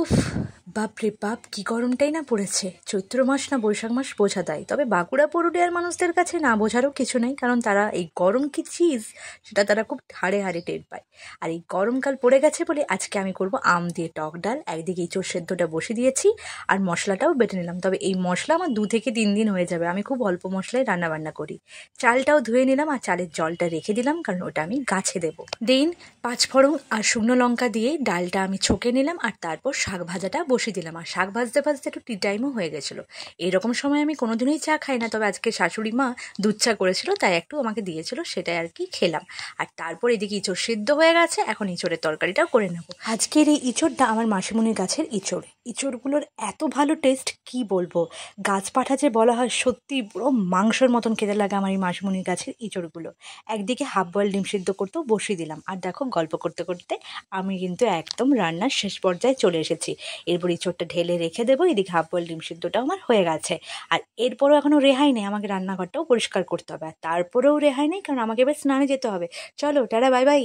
উফ, বাপরে বাপ, কি গরমটাই না পড়েছে। চৈত্র মাস না বৈশাখ মাস বোঝা দেয়, তবে বাঁকুড়া পুরুলিয়ার মানুষদের কাছে না বোঝারও কিছু নেই, কারণ তারা এই গরম কি চিজ সেটা তারা খুব হাড়ে হাড়ে টের পায়। আর এই গরমকাল পড়ে গেছে বলে আজকে আমি করব আম দিয়ে টক ডাল। একদিকে এঁচোড় সেদ্ধটা বসে দিয়েছি আর মশলাটাও বেটে নিলাম, তবে এই মশলা আমার 2 থেকে 3 দিন হয়ে যাবে। আমি খুব অল্প মশলায় রান্নাবান্না করি। চালটাও ধুয়ে নিলাম আর চালের জলটা রেখে দিলাম, কারণ ওটা আমি গাছে দেবো। দিন 5 ফোড়ন আর শুকনো লঙ্কা দিয়ে ডালটা আমি ছকে নিলাম আর তারপর শাক ভাজাটা বসিয়ে দিলাম। আর শাক ভাজতে ভাজতে একটু টি টাইমও হয়ে গেছিলো। এরকম সময় আমি কোনোদিনই চা খাই না, তবে আজকে শাশুড়ি মা দুধ চা করেছিল, তাই একটু আমাকে দিয়েছিল, সেটাই আর কি খেলাম। আর তারপর এদিকে ইঁচড় সিদ্ধ হয়ে গেছে, এখন ইঁচড়ের তরকারিটাও করে নেব। আজকের এই ইঁচড়টা আমার মাসিমণির গাছের ইঁচড়। ইঁচড়গুলোর এত ভালো টেস্ট কি বলবো। গাছ পাঠা যে বলা হয়, সত্যি পুরো মাংসের মতন খেতে লাগে আমার এই মাসিমণির গাছের ইঁচড়গুলো। একদিকে হাফ বয়েল ডিম সিদ্ধ করতেও বসিয়ে দিলাম। আর দেখো, গল্প করতে করতে আমি কিন্তু একদম রান্নার শেষ পর্যায়ে চলে এসেছি। এরপর ইঁচড়টা ঢেলে রেখে দেবো। এদিকে হাফ বয়েল ডিম সিদ্ধটাও আমার হয়ে গেছে। আর এরপরও এখনও রেহাই নেই, আমাকে রান্নাঘরটাও পরিষ্কার করতে হবে। আর তারপরেও রেহাই নেই, কারণ আমাকে এবার স্নানে যেতে হবে। চলো, টাটা, বাই বাই।